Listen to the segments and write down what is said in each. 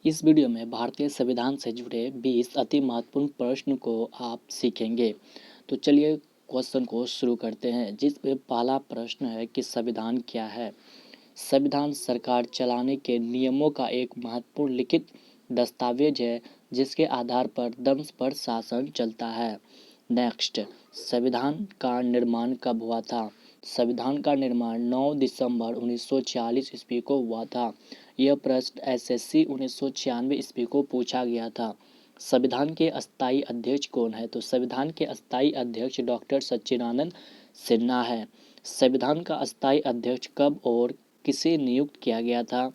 इस वीडियो में भारतीय संविधान से जुड़े 20 अति महत्वपूर्ण प्रश्न को आप सीखेंगे। तो चलिए क्वेश्चन को शुरू करते हैं, जिसमें पहला प्रश्न है कि संविधान क्या है। संविधान सरकार चलाने के नियमों का एक महत्वपूर्ण लिखित दस्तावेज है, जिसके आधार पर दंश पर शासन चलता है। नेक्स्ट, संविधान का निर्माण कब हुआ था। संविधान का निर्माण 9 दिसंबर 1946 ईस्वी को हुआ था। यह प्रश्न एसएससी 1996 ईस्वी को पूछा गया था। संविधान के अस्थायी अध्यक्ष कौन है। तो संविधान के अस्थायी अध्यक्ष डॉक्टर सच्चिदानंद सिन्हा है। संविधान का अस्थायी अध्यक्ष कब और किसे नियुक्त किया गया था।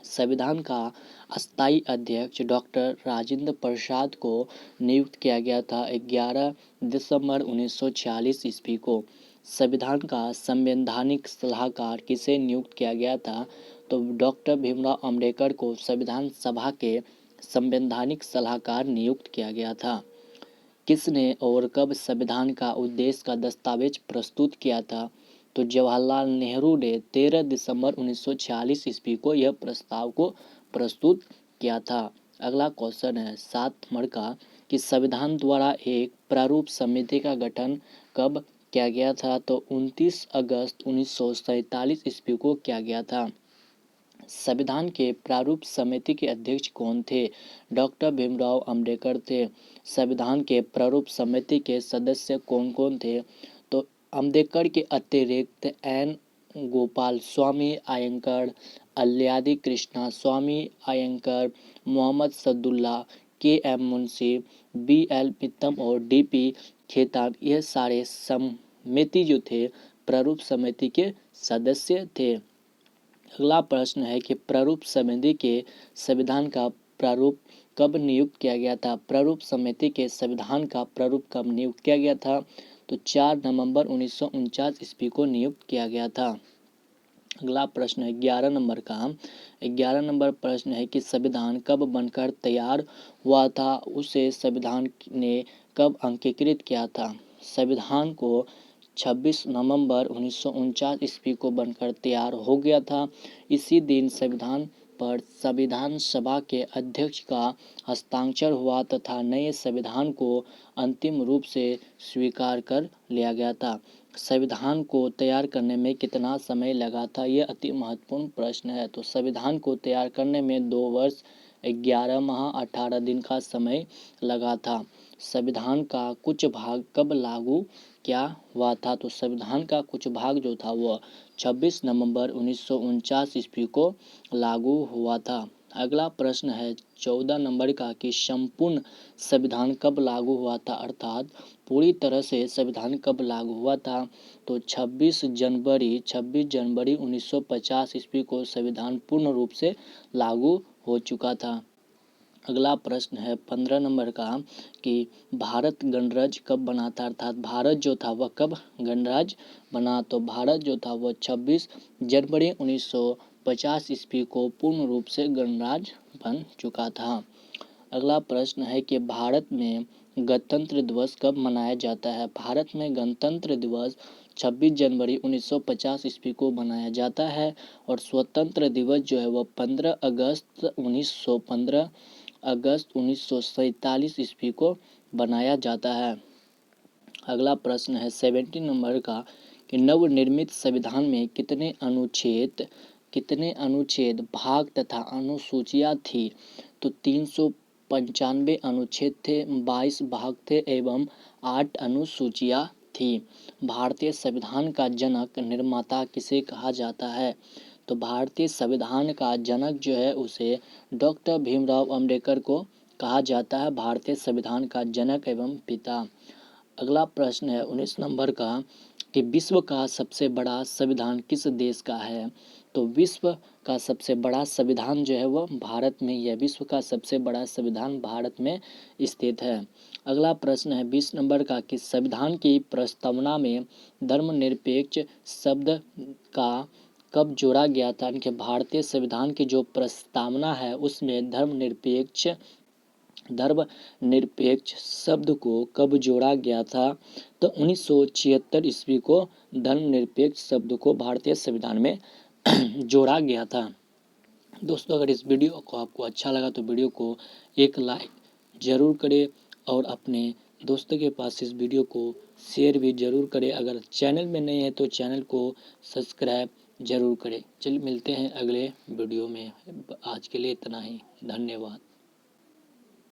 संविधान का अस्थायी अध्यक्ष डॉक्टर राजेंद्र प्रसाद को नियुक्त किया गया था 11 दिसंबर 1946 ईस्वी को। संविधान का संवैधानिक सलाहकार किसे नियुक्त किया गया था। तो डॉक्टर भीमराव अम्बेडकर को संविधान सभा के संवैधानिक सलाहकार नियुक्त किया गया था। किसने और कब संविधान का उद्देश्य का दस्तावेज प्रस्तुत किया था। तो जवाहरलाल नेहरू ने 13 दिसंबर 1946 ईस्वी को यह प्रस्ताव को प्रस्तुत किया था। अगला क्वेश्चन है 7 नंबर का कि संविधान द्वारा एक प्रारूप समिति का गठन कब किया गया था। तो 29 अगस्त 1947 ईस्वी को किया गया था। संविधान के प्रारूप समिति के अध्यक्ष कौन थे। डॉक्टर भीमराव अम्बेडकर थे। संविधान के प्रारूप समिति के सदस्य कौन कौन थे। तो अम्बेडकर के अतिरिक्त एन गोपाल स्वामी अयंगर, अल्लादी कृष्णा स्वामी अयंगर, मोहम्मद सदुल्ला, के एम मुंशी, बी एल मित्तम और डी पी खेतान, यह सारे समिति जो थे प्रारूप समिति के सदस्य थे। अगला प्रश्न है कि प्रारूप समिति के संविधान का प्रारूप कब नियुक्त किया गया था। प्रारूप समिति के संविधान का प्रारूप कब नियुक्त किया गया था। तो 4 नवंबर 1949 ईस्वी को नियुक्त किया गया था। अगला प्रश्न है 11 नंबर का। 11 नंबर प्रश्न है कि संविधान कब बनकर तैयार हुआ था, उसे संविधान ने कब अंगीकृत किया था। संविधान को 26 नवंबर 1949 ईस्वी को बनकर तैयार हो गया था। इसी दिन संविधान पर संविधान सभा के अध्यक्ष का हस्ताक्षर हुआ तथा नए संविधान को अंतिम रूप से स्वीकार कर लिया गया था। संविधान को तैयार करने में कितना समय लगा था, यह अति महत्वपूर्ण प्रश्न है। तो संविधान को तैयार करने में 2 वर्ष 11 माह 18 दिन का समय लगा था। संविधान का कुछ भाग कब लागू क्या हुआ था। तो संविधान का कुछ भाग जो था वह 26 नवंबर 1949 ईस्वी को लागू हुआ था। अगला प्रश्न है 14 नंबर का कि संपूर्ण संविधान कब लागू हुआ था, अर्थात पूरी तरह से संविधान कब लागू हुआ था। तो 26 जनवरी 1950 ईस्वी को संविधान पूर्ण रूप से लागू हो चुका था। अगला प्रश्न है 15 नंबर का कि भारत गणराज्य कब बना था, अर्थात भारत जो था वह कब गणराज्य बना। तो भारत जो था वह 26 जनवरी 1950 ईस्वी को पूर्ण रूप से गणराज्य बन चुका था। अगला प्रश्न है कि भारत में गणतंत्र दिवस कब मनाया जाता है। भारत में गणतंत्र दिवस 26 जनवरी 1950 ईस्वी को मनाया जाता है और स्वतंत्र दिवस जो है वह 15 अगस्त 1947 ईस्वी को बनाया जाता है। अगला प्रश्न है 17 नंबर का कि नवनिर्मित संविधान में कितने अनुच्छेद भाग तथा अनुसूचियां थी। तो 395 अनुच्छेद थे, 22 भाग थे एवं 8 अनुसूचियां थी। भारतीय संविधान का जनक निर्माता किसे कहा जाता है। तो भारतीय संविधान का जनक जो है उसे डॉक्टर भीमराव अम्बेडकर को कहा जाता है, भारतीय संविधान का जनक एवं पिता। अगला प्रश्न है 19 नंबर का कि विश्व का सबसे बड़ा संविधान किस देश का है। तो विश्व का सबसे बड़ा संविधान जो है वह भारत में ही है। विश्व का सबसे बड़ा संविधान भारत में स्थित है। अगला प्रश्न है 20 नंबर का कि संविधान की प्रस्तावना में धर्मनिरपेक्ष शब्द का कब जोड़ा गया था। इनके भारतीय संविधान की जो प्रस्तावना है उसमें धर्मनिरपेक्ष शब्द को कब जोड़ा गया था। तो 1976 ईस्वी को धर्मनिरपेक्ष शब्द को भारतीय संविधान में जोड़ा गया था। दोस्तों, अगर इस वीडियो को आपको अच्छा लगा तो वीडियो को एक लाइक ज़रूर करें और अपने दोस्तों के पास इस वीडियो को शेयर भी ज़रूर करें। अगर चैनल में नए हैं तो चैनल को सब्सक्राइब ज़रूर करें। चलिए मिलते हैं अगले वीडियो में। आज के लिए इतना ही। धन्यवाद।